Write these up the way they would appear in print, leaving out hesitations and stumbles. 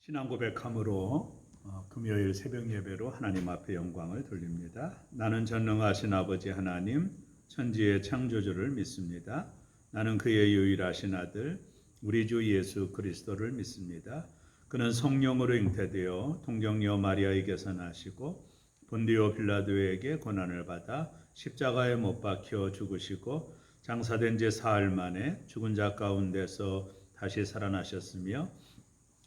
신앙 고백함으로 금요일 새벽 예배로 하나님 앞에 영광을 돌립니다. 나는 전능하신 아버지 하나님, 천지의 창조주를 믿습니다. 나는 그의 유일하신 아들, 우리 주 예수 그리스도를 믿습니다. 그는 성령으로 잉태되어 동정녀 마리아에게서 나시고 본디오 빌라도에게 고난을 받아 십자가에 못 박혀 죽으시고 장사된 지 사흘 만에 죽은 자 가운데서 다시 살아나셨으며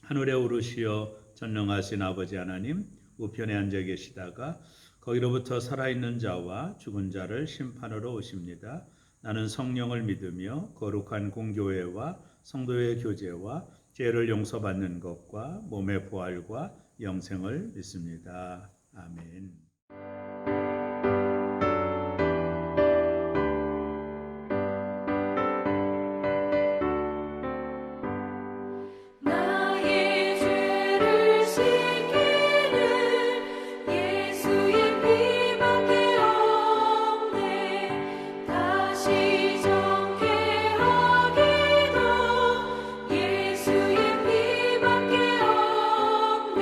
하늘에 오르시어 전능하신 아버지 하나님 우편에 앉아 계시다가 거기로부터 살아있는 자와 죽은 자를 심판하러 오십니다. 나는 성령을 믿으며 거룩한 공교회와 성도의 교제와 죄를 용서받는 것과 몸의 부활과 영생을 믿습니다. 아멘. 나의 죄를 씻기는 예수의 피밖에 없네. 다시 정케하기도 예수의 피밖에 없네.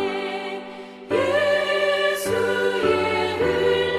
예수의 흘린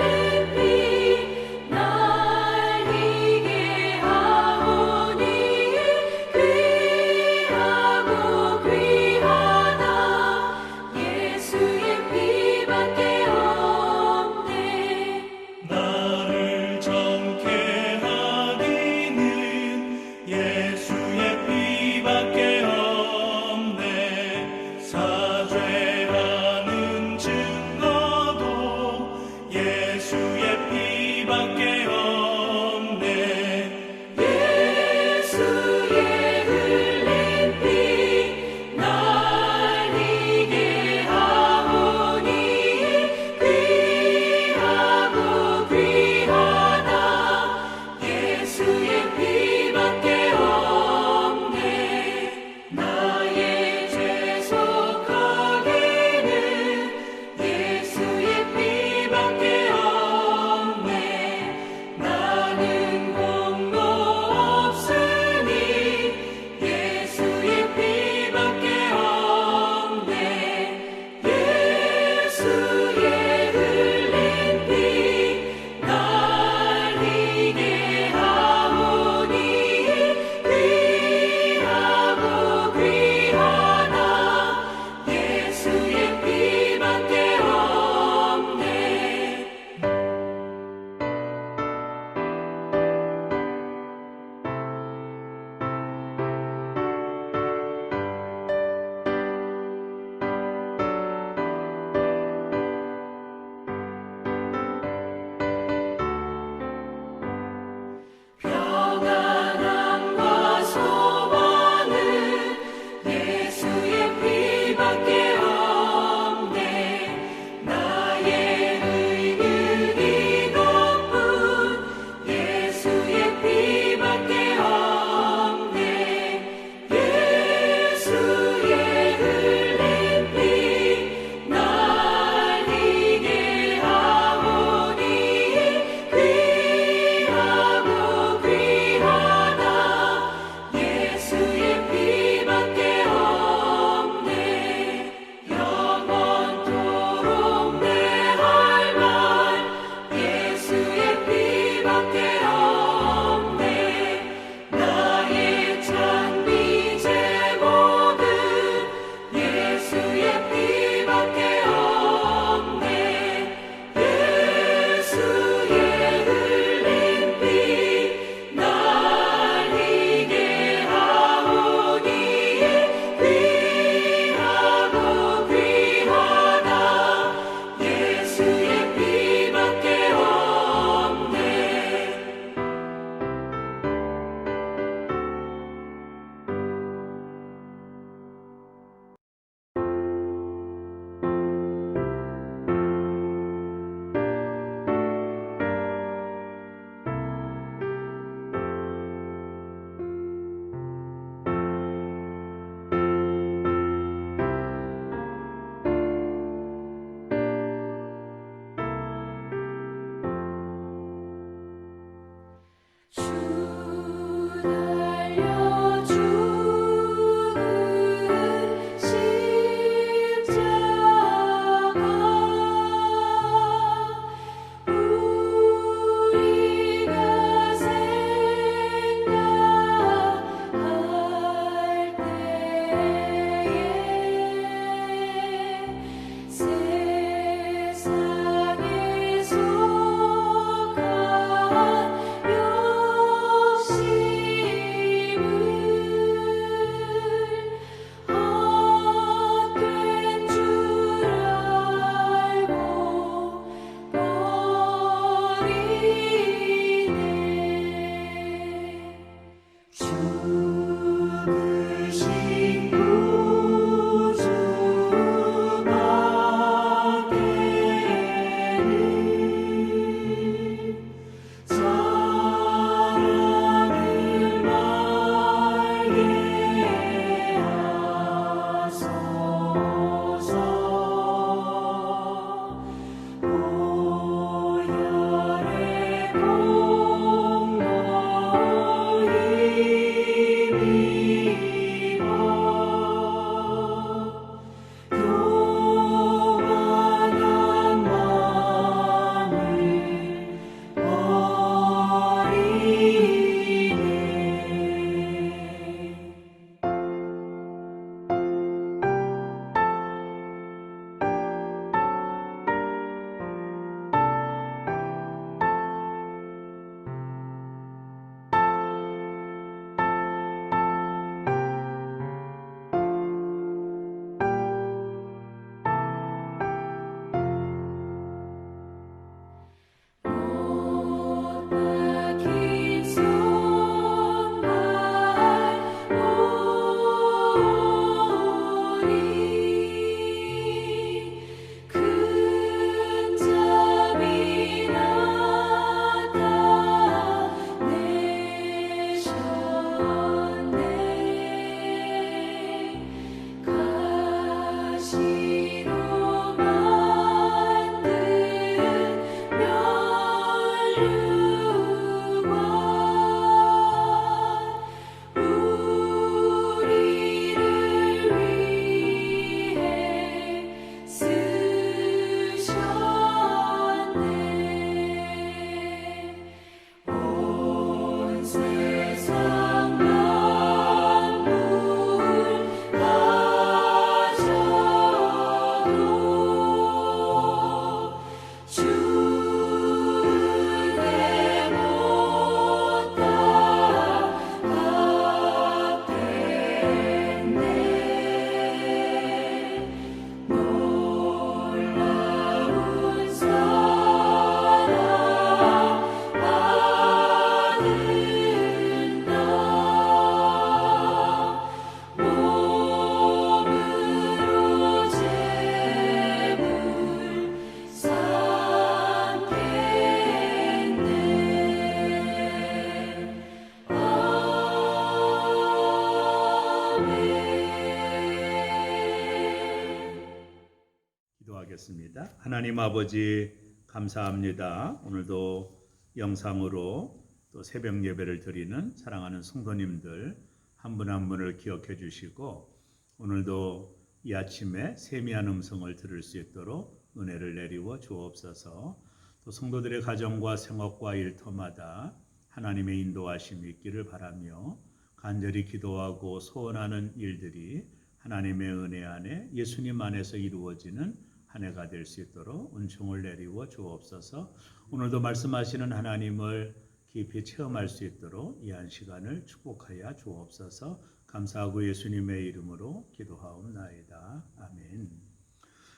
기도하겠습니다. 하나님 아버지 감사합니다. 오늘도 영상으로 또 새벽 예배를 드리는 사랑하는 성도님들 한 분 한 분을 기억해 주시고 오늘도 이 아침에 세미한 음성을 들을 수 있도록 은혜를 내리워 주옵소서. 또 성도들의 가정과 생업과 일터마다 하나님의 인도하심이 있기를 바라며 간절히 기도하고 소원하는 일들이 하나님의 은혜 안에 예수님 안에서 이루어지는 한 해가 될 수 있도록 은총을 내리워 주옵소서. 오늘도 말씀하시는 하나님을 깊이 체험할 수 있도록 이 한 시간을 축복하여 주옵소서. 감사하고 예수님의 이름으로 기도하옵나이다. 아멘.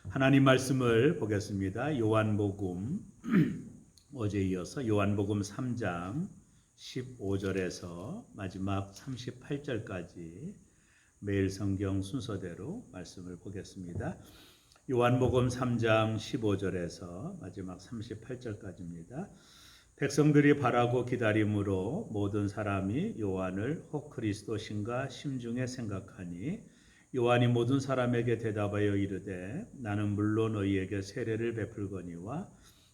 하나님 말씀을 보겠습니다. 요한복음 어제 이어서 요한복음 3장 15절에서 마지막 38절까지 매일 성경 순서대로 말씀을 보겠습니다. 요한복음 3장 15절에서 마지막 38절까지입니다. 백성들이 바라고 기다림으로 모든 사람이 요한을 혹 그리스도신가 심중에 생각하니 요한이 모든 사람에게 대답하여 이르되 나는 물론 너희에게 세례를 베풀거니와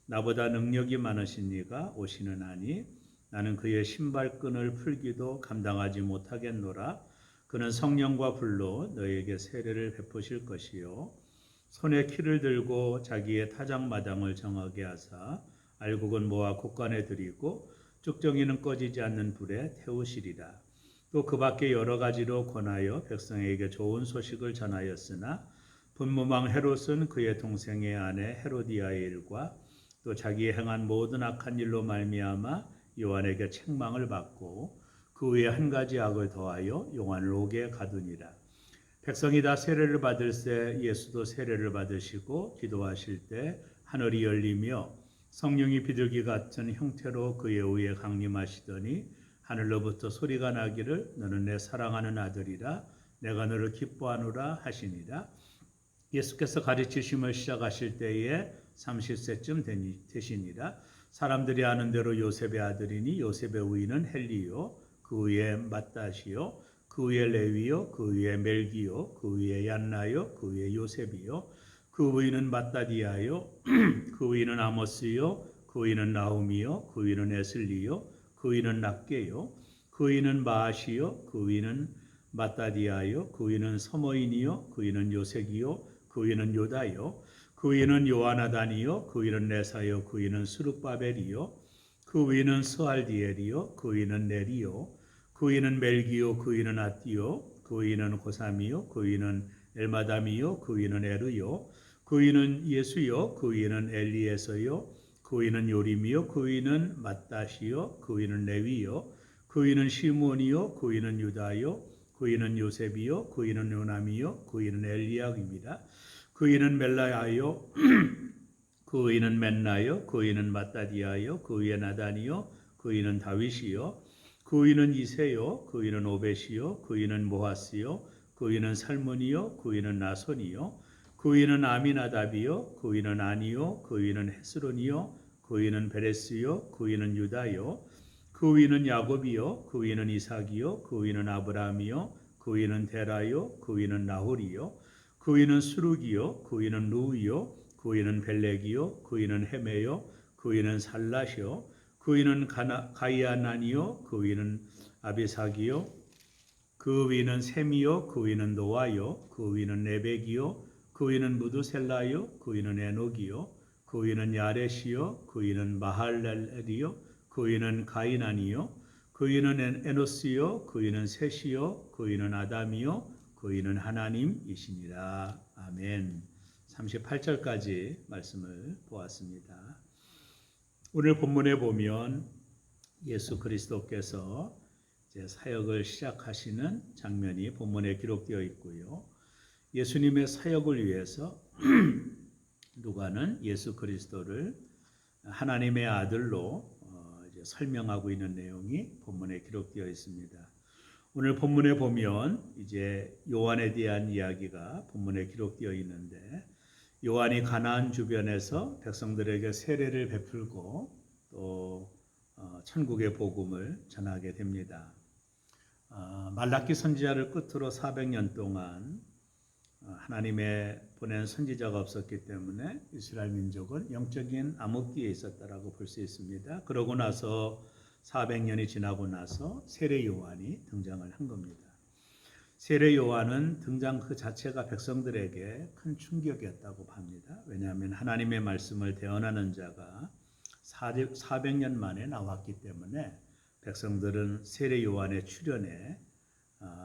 나보다 능력이 많으신 이가 오시는 하니 나는 그의 신발끈을 풀기도 감당하지 못하겠노라. 그는 성령과 불로 너희에게 세례를 베푸실 것이요 손에 키를 들고 자기의 타작마당을 정하게 하사 알곡은 모아 곳간에 들이고 쭉정이는 꺼지지 않는 불에 태우시리라. 또 그 밖에 여러 가지로 권하여 백성에게 좋은 소식을 전하였으나 분무망 헤롯은 그의 동생의 아내 헤로디아의 일과 또 자기 행한 모든 악한 일로 말미암아 요한에게 책망을 받고 그 위에 한 가지 악을 더하여 요한을 옥에 가두니라. 백성이 다 세례를 받을새 예수도 세례를 받으시고 기도하실 때 하늘이 열리며 성령이 비둘기 같은 형태로 그의 위에 강림하시더니 하늘로부터 소리가 나기를 너는 내 사랑하는 아들이라 내가 너를 기뻐하노라 하시니라. 예수께서 가르치심을 시작하실 때에 30세쯤 되시니라. 사람들이 아는 대로 요셉의 아들이니 요셉의 위는 헬리요 그 위에 맏다시요 그 위에 레위요 그 위에 멜기요 그 위에 얀나요 그 위에 요셉이요 그 위는 맏다디아요 그 위는 아모스요 그 위는 나훔이요 그 위는 에슬리요 그 위는 납게요 그 위는 마아시요 그 위는 맏다디아요 그 위는 서모인이요 그 위는 요색이요 그 위는 요다요 그 위는 요하나단이요 그 위는 레사요 그 위는 스룹바벨이요 그 위는 스알디엘이요 그 위는 네리요 그 위는 멜기요 그 위는 아띠요 그 위는 고삼이요 그 위는 엘마담이요 그 위는 에르요 그 위는 예수요 그 위는 엘리에서요 그 위는 요림이요 그 위는 맏다시요 그 위는 레위요 그 위는 시몬이요 그 위는 유다요 그 위는 요셉이요 그 위는 요남이요 그 위는 엘리야입니다. 그 위는 멜라야요 그 위는 맨나요 그 위는 맏다디아요 그 위에 나단이요 그 위는 다윗이요 그 위는 이세요 그 위는 오벳이요 그 위는 모하스요 그 위는 살몬이요 그 위는 나손이요 그 위는 아미나답이요 그 위는 아니요 그 위는 헤스론이요 그 위는 베레스요 그 위는 유다요 그 위는 야곱이요 그 위는 이삭이요 그 위는 아브라함이요 그 위는 데라요 그 위는 나홀이요 그 위는 수룩이요 그 위는 루이요 그 위는 벨렉이요 그 위는 헤메요 그 위는 살라시요 그 위는 가이아나니요 그 위는 아비삭이요 그 위는 셈이요 그 위는 노아요 그 위는 레벡이요 그 위는 무두셀라요 그 위는 에녹이요 그 위는 야렛이요 그 위는 마할렐이요 그 위는 가이난이요 그 위는 에노스요 그 위는 셋이요 그 위는 아담이요 그 위는 하나님이시니라. 아멘. 38절까지 말씀을 보았습니다. 오늘 본문에 보면 예수 그리스도께서 이제 사역을 시작하시는 장면이 본문에 기록되어 있고요. 예수님의 사역을 위해서 누가는 예수 그리스도를 하나님의 아들로 이제 설명하고 있는 내용이 본문에 기록되어 있습니다. 오늘 본문에 보면 이제 요한에 대한 이야기가 본문에 기록되어 있는데 요한이 가나안 주변에서 백성들에게 세례를 베풀고 또 천국의 복음을 전하게 됩니다. 말라기 선지자를 끝으로 400년 동안 하나님의 보낸 선지자가 없었기 때문에 이스라엘 민족은 영적인 암흑기에 있었다라고 볼 수 있습니다. 그러고 나서 400년이 지나고 나서 세례 요한이 등장을 한 겁니다. 세례 요한은 등장 그 자체가 백성들에게 큰 충격이었다고 봅니다. 왜냐하면 하나님의 말씀을 대언하는 자가 400년 만에 나왔기 때문에 백성들은 세례 요한의 출현에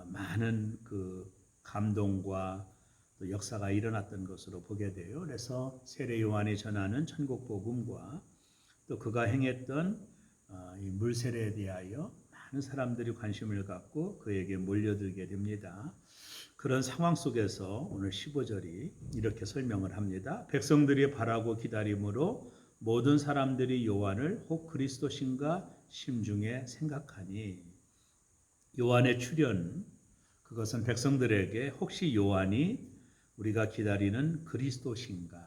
많은 그 감동과 또 역사가 일어났던 것으로 보게 돼요. 그래서 세례 요한이 전하는 천국 복음과 또 그가 행했던 이 물세례에 대하여 많은 사람들이 관심을 갖고 그에게 몰려들게 됩니다. 그런 상황 속에서 오늘 15절이 이렇게 설명을 합니다. 백성들이 바라고 기다림으로 모든 사람들이 요한을 혹 그리스도신가 심중에 생각하니, 요한의 출현, 그것은 백성들에게 혹시 요한이 우리가 기다리는 그리스도신가,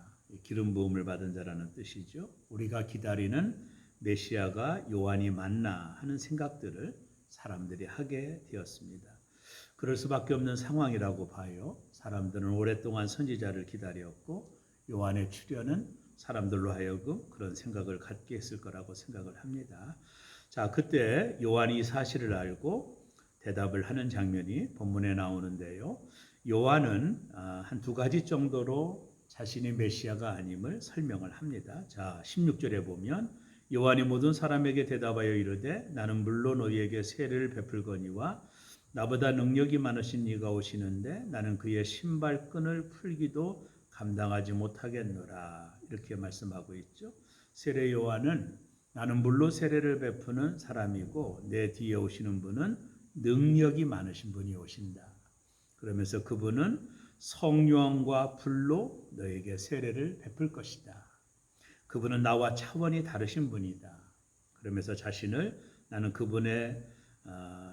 기름 부음을 받은 자라는 뜻이죠. 우리가 기다리는 메시아가 요한이 맞나 하는 생각들을 사람들이 하게 되었습니다. 그럴 수밖에 없는 상황이라고 봐요. 사람들은 오랫동안 선지자를 기다렸고 요한의 출현은 사람들로 하여금 그런 생각을 갖게 했을 거라고 생각을 합니다. 자, 그때 요한이 이 사실을 알고 대답을 하는 장면이 본문에 나오는데요. 요한은 한 두 가지 정도로 자신이 메시아가 아님을 설명을 합니다. 자, 16절에 보면 요한이 모든 사람에게 대답하여 이르되 나는 물로 너희에게 세례를 베풀거니와 나보다 능력이 많으신 이가 오시는데 나는 그의 신발끈을 풀기도 감당하지 못하겠노라. 이렇게 말씀하고 있죠. 세례 요한은 나는 물로 세례를 베푸는 사람이고 내 뒤에 오시는 분은 능력이 많으신 분이 오신다. 그러면서 그분은 성령과 불로 너에게 세례를 베풀 것이다. 그분은 나와 차원이 다르신 분이다. 그러면서 자신을 나는 그분의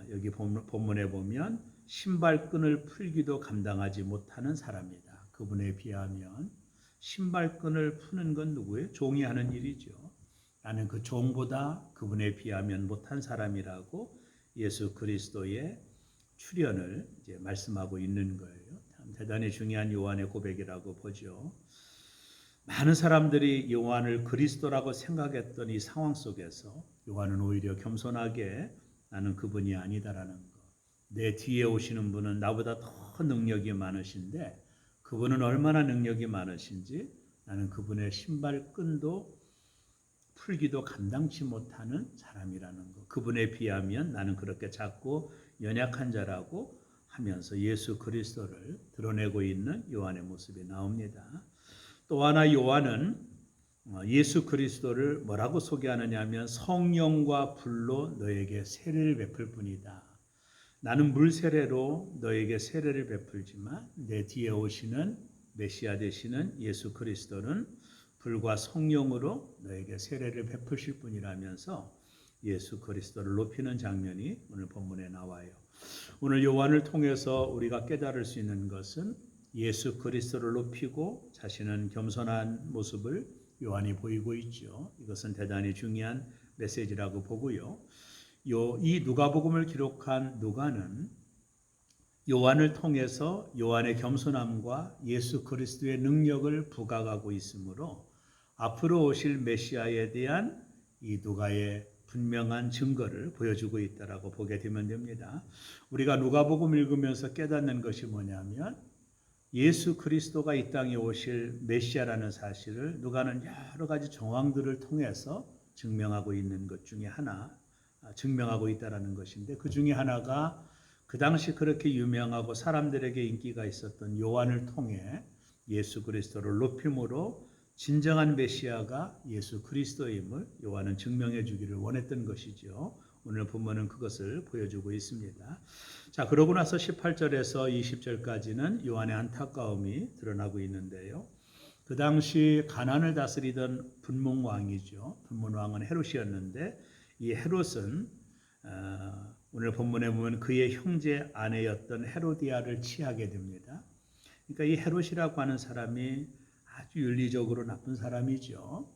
여기 본문에 보면 신발끈을 풀기도 감당하지 못하는 사람이다. 그분에 비하면 신발끈을 푸는 건 누구예요? 종이 하는 일이죠. 나는 그 종보다 그분에 비하면 못한 사람이라고 예수 그리스도의 출현을 이제 말씀하고 있는 거예요. 참 대단히 중요한 요한의 고백이라고 보죠. 많은 사람들이 요한을 그리스도라고 생각했던 이 상황 속에서 요한은 오히려 겸손하게 나는 그분이 아니다라는 것. 내 뒤에 오시는 분은 나보다 더 능력이 많으신데 그분은 얼마나 능력이 많으신지 나는 그분의 신발끈도 풀기도 감당치 못하는 사람이라는 것. 그분에 비하면 나는 그렇게 작고 연약한 자라고 하면서 예수 그리스도를 드러내고 있는 요한의 모습이 나옵니다. 또 하나 요한은 예수 그리스도를 뭐라고 소개하느냐 하면 성령과 불로 너에게 세례를 베풀 뿐이다. 나는 물 세례로 너에게 세례를 베풀지만 내 뒤에 오시는 메시아 되시는 예수 그리스도는 불과 성령으로 너에게 세례를 베푸실 분이라면서 예수 그리스도를 높이는 장면이 오늘 본문에 나와요. 오늘 요한을 통해서 우리가 깨달을 수 있는 것은 예수 그리스도를 높이고 자신은 겸손한 모습을 요한이 보이고 있죠. 이것은 대단히 중요한 메시지라고 보고요. 이 누가복음을 기록한 누가는 요한을 통해서 요한의 겸손함과 예수 그리스도의 능력을 부각하고 있으므로 앞으로 오실 메시아에 대한 이 누가의 분명한 증거를 보여주고 있다라고 보게 되면 됩니다. 우리가 누가복음 읽으면서 깨닫는 것이 뭐냐면 예수 그리스도가 이 땅에 오실 메시아라는 사실을 누가는 여러 가지 정황들을 통해서 증명하고 있는 것 중에 하나, 증명하고 있다라는 것인데 그 중에 하나가 그 당시 그렇게 유명하고 사람들에게 인기가 있었던 요한을 통해 예수 그리스도를 높임으로 진정한 메시아가 예수 그리스도임을 요한은 증명해 주기를 원했던 것이죠. 오늘 본문은 그것을 보여주고 있습니다. 자, 그러고 나서 18절에서 20절까지는 요한의 안타까움이 드러나고 있는데요. 그 당시 가나안을 다스리던 분문왕이죠. 분문왕은 헤롯이었는데 이 헤롯은 오늘 본문에 보면 그의 형제 아내였던 헤로디아를 취하게 됩니다. 그러니까 이 헤롯이라고 하는 사람이 아주 윤리적으로 나쁜 사람이죠.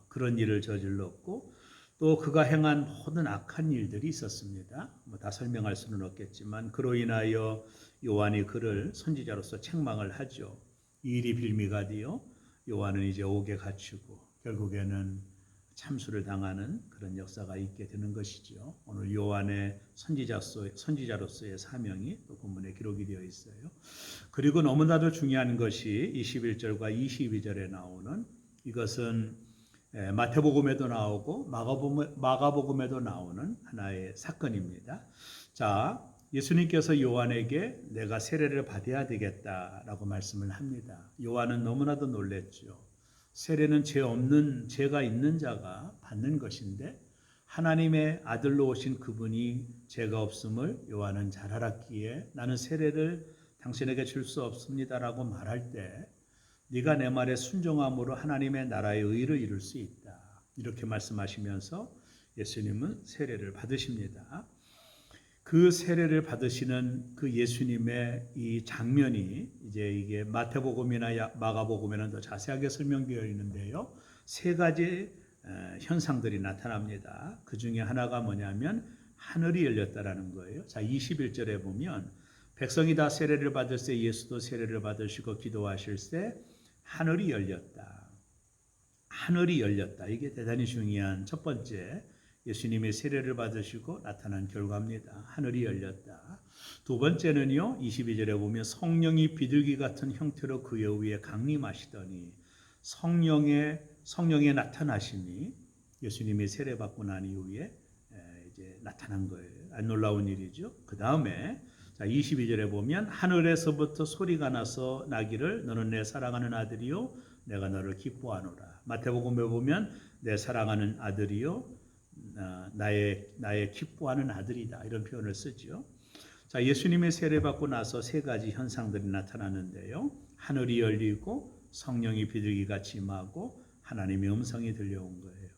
그런 일을 저질렀고 또 그가 행한 모든 악한 일들이 있었습니다. 뭐 다 설명할 수는 없겠지만 그로 인하여 요한이 그를 선지자로서 책망을 하죠. 이 일이 빌미가 되어 요한은 이제 옥에 갇히고 결국에는 참수를 당하는 그런 역사가 있게 되는 것이죠. 오늘 요한의 선지자로서의 사명이 또 본문에 기록이 되어 있어요. 그리고 너무나도 중요한 것이 21절과 22절에 나오는 이것은 마태복음에도 나오고 마가복음에도 나오는 하나의 사건입니다. 자, 예수님께서 요한에게 내가 세례를 받아야 되겠다라고 말씀을 합니다. 요한은 너무나도 놀랬죠. 세례는 죄가 있는 자가 받는 것인데 하나님의 아들로 오신 그분이 죄가 없음을 요한은 잘 알았기에 나는 세례를 당신에게 줄 수 없습니다라고 말할 때 네가 내 말에 순종함으로 하나님의 나라의 의를 이룰 수 있다. 이렇게 말씀하시면서 예수님은 세례를 받으십니다. 그 세례를 받으시는 그 예수님의 이 장면이 이제 이게 마태복음이나 마가복음에는 더 자세하게 설명되어 있는데요. 세 가지 현상들이 나타납니다. 그 중에 하나가 뭐냐면 하늘이 열렸다라는 거예요. 자, 21절에 보면 백성이 다 세례를 받을 때 예수도 세례를 받으시고 기도하실 때 하늘이 열렸다. 하늘이 열렸다. 이게 대단히 중요한 첫 번째 예수님이 세례를 받으시고 나타난 결과입니다. 하늘이 열렸다. 두 번째는요. 22절에 보면 성령이 비둘기 같은 형태로 그의 위에 강림하시더니 성령의 나타나심이 예수님이 세례받고 난 이후에 이제 나타난 거예요. 안 놀라운 일이죠. 그 다음에 22절에 보면 하늘에서부터 소리가 나서 나기를 너는 내 사랑하는 아들이요 내가 너를 기뻐하노라. 마태복음에 보면 내 사랑하는 아들이요 나의 기뻐하는 아들이다 이런 표현을 쓰죠. 자, 예수님의 세례받고 나서 세 가지 현상들이 나타나는데요. 하늘이 열리고 성령이 비둘기같이 임하고 하나님의 음성이 들려온 거예요.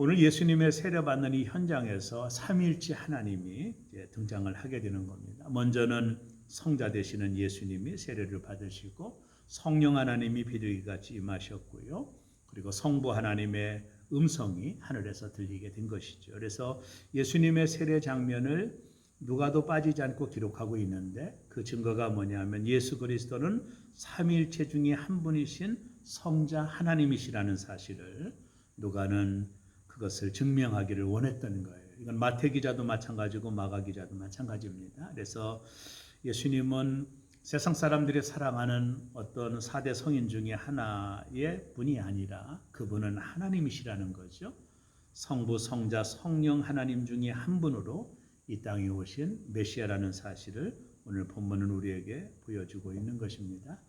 오늘 예수님의 세례받는 이 현장에서 삼위일체 하나님이 등장을 하게 되는 겁니다. 먼저는 성자 되시는 예수님이 세례를 받으시고 성령 하나님이 비둘기같이 임하셨고요. 그리고 성부 하나님의 음성이 하늘에서 들리게 된 것이죠. 그래서 예수님의 세례 장면을 누가도 빠지지 않고 기록하고 있는데 그 증거가 뭐냐면 예수 그리스도는 삼위일체 중에 한 분이신 성자 하나님이시라는 사실을 누가는 그것을 증명하기를 원했던 거예요. 이건 마태 기자도 마찬가지고 마가 기자도 마찬가지입니다. 그래서 예수님은 세상 사람들이 사랑하는 어떤 4대 성인 중에 하나의 분이 아니라 그분은 하나님이시라는 거죠. 성부, 성자, 성령 하나님 중에 한 분으로 이 땅에 오신 메시아라는 사실을 오늘 본문은 우리에게 보여주고 있는 것입니다.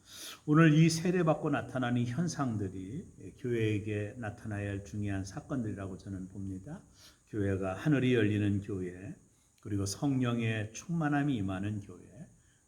오늘 이 세례받고 나타나는 현상들이 교회에게 나타나야 할 중요한 사건들이라고 저는 봅니다. 교회가 하늘이 열리는 교회, 그리고 성령의 충만함이 임하는 교회,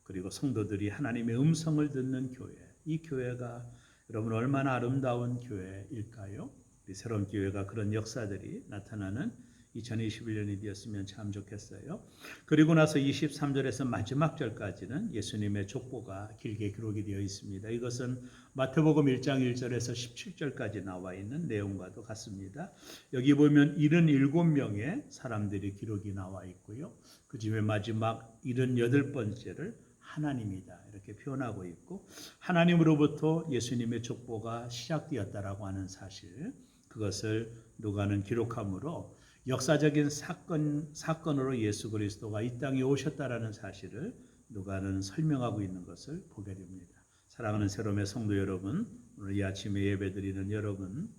그리고 성도들이 하나님의 음성을 듣는 교회. 이 교회가 여러분 얼마나 아름다운 교회일까요? 우리 새로운 교회가 그런 역사들이 나타나는 2021년이 되었으면 참 좋겠어요. 그리고 나서 23절에서 마지막 절까지는 예수님의 족보가 길게 기록이 되어 있습니다. 이것은 마태복음 1장 1절에서 17절까지 나와 있는 내용과도 같습니다. 여기 보면 77명의 사람들이 기록이 나와 있고요. 그 중에 마지막 78번째를 하나님이다 이렇게 표현하고 있고 하나님으로부터 예수님의 족보가 시작되었다라고 하는 사실 그것을 누가는 기록함으로 역사적인 사건으로 예수 그리스도가 이 땅에 오셨다라는 사실을 누가는 설명하고 있는 것을 보게 됩니다. 사랑하는 새롬의 성도 여러분, 오늘 이 아침에 예배드리는 여러분,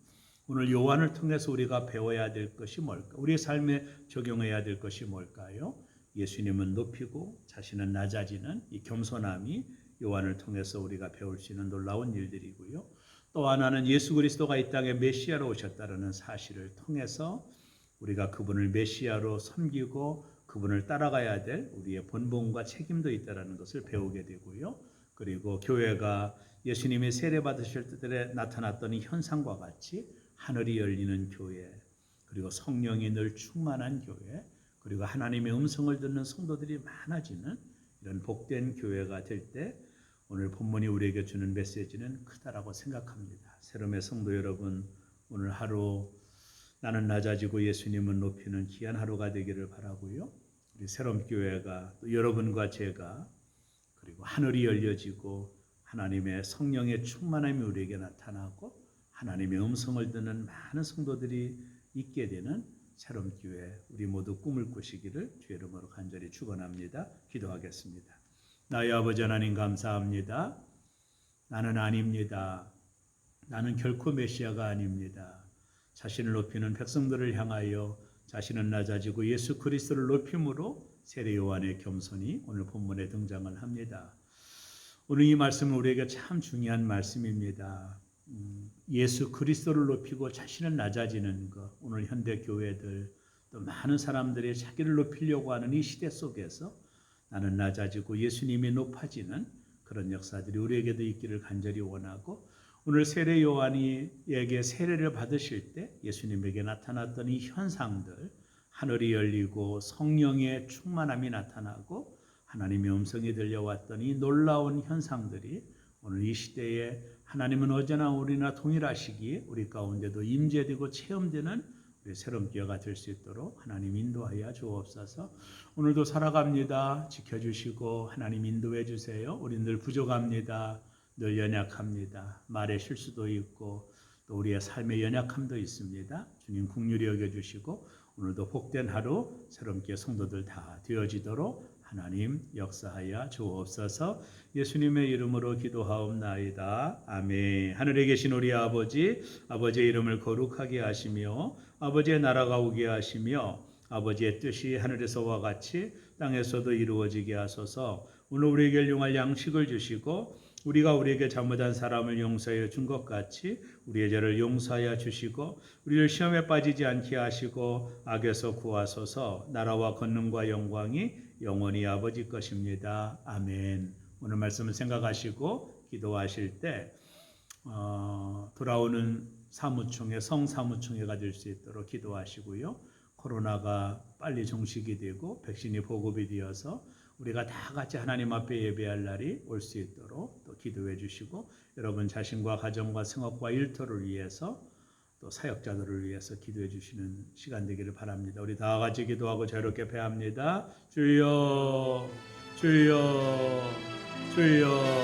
오늘 요한을 통해서 우리가 배워야 될 것이 뭘까? 우리의 삶에 적용해야 될 것이 뭘까요? 예수님은 높이고 자신은 낮아지는 이 겸손함이 요한을 통해서 우리가 배울 수 있는 놀라운 일들이고요. 또 하나는 예수 그리스도가 이 땅에 메시아로 오셨다는 사실을 통해서 우리가 그분을 메시아로 섬기고 그분을 따라가야 될 우리의 본분과 책임도 있다는 것을 배우게 되고요. 그리고 교회가 예수님이 세례 받으실 때 나타났던 이 현상과 같이 하늘이 열리는 교회, 그리고 성령이 늘 충만한 교회, 그리고 하나님의 음성을 듣는 성도들이 많아지는 이런 복된 교회가 될 때 오늘 본문이 우리에게 주는 메시지는 크다라고 생각합니다. 새롬의 성도 여러분, 오늘 하루 나는 낮아지고 예수님은 높이는 귀한 하루가 되기를 바라고요. 우리 새롬교회가 또 여러분과 제가 그리고 하늘이 열려지고 하나님의 성령의 충만함이 우리에게 나타나고 하나님의 음성을 듣는 많은 성도들이 있게 되는 새롬교회 우리 모두 꿈을 꾸시기를 주의 이름으로 간절히 축원합니다. 기도하겠습니다. 나의 아버지 하나님 감사합니다. 나는 아닙니다. 나는 결코 메시아가 아닙니다. 자신을 높이는 백성들을 향하여 자신은 낮아지고 예수 그리스도를 높임으로 세례 요한의 겸손이 오늘 본문에 등장을 합니다. 오늘 이 말씀은 우리에게 참 중요한 말씀입니다. 예수 그리스도를 높이고 자신은 낮아지는 것. 오늘 현대 교회들 또 많은 사람들이 자기를 높이려고 하는 이 시대 속에서 나는 낮아지고 예수님이 높아지는 그런 역사들이 우리에게도 있기를 간절히 원하고 오늘 세례 요한이에게 세례를 받으실 때 예수님에게 나타났던 이 현상들 하늘이 열리고 성령의 충만함이 나타나고 하나님의 음성이 들려왔던 이 놀라운 현상들이 오늘 이 시대에 하나님은 언제나 우리나 동일하시기에 우리 가운데도 임재되고 체험되는 우리 새롬교회가 될 수 있도록 하나님 인도하여 주옵소서. 오늘도 살아갑니다. 지켜주시고 하나님 인도해 주세요. 우리 늘 부족합니다. 늘 연약합니다. 말에 실수도 있고 또 우리의 삶의 연약함도 있습니다. 주님 긍휼히 여겨주시고 오늘도 복된 하루 새롬교회 성도들 다 되어지도록 하나님 역사하여 주옵소서. 예수님의 이름으로 기도하옵나이다. 아멘. 하늘에 계신 우리 아버지의 이름을 거룩하게 하시며 아버지의 나라가 오게 하시며 아버지의 뜻이 하늘에서와 같이 땅에서도 이루어지게 하소서. 오늘 우리에게 용할 양식을 주시고 우리가 우리에게 잘못한 사람을 용서해 준 것 같이 우리의 죄를 용서하여 주시고 우리를 시험에 빠지지 않게 하시고 악에서 구하소서. 나라와 권능과 영광이 영원히 아버지 것입니다. 아멘. 오늘 말씀을 생각하시고 기도하실 때 돌아오는 사무총회 성사무총회가 될 수 있도록 기도하시고요. 코로나가 빨리 종식이 되고 백신이 보급이 되어서 우리가 다 같이 하나님 앞에 예배할 날이 올 수 있도록 또 기도해 주시고 여러분 자신과 가정과 생업과 일터를 위해서 또 사역자들을 위해서 기도해 주시는 시간 되기를 바랍니다. 우리 다 같이 기도하고 자유롭게 배합니다. 주여 주여 주여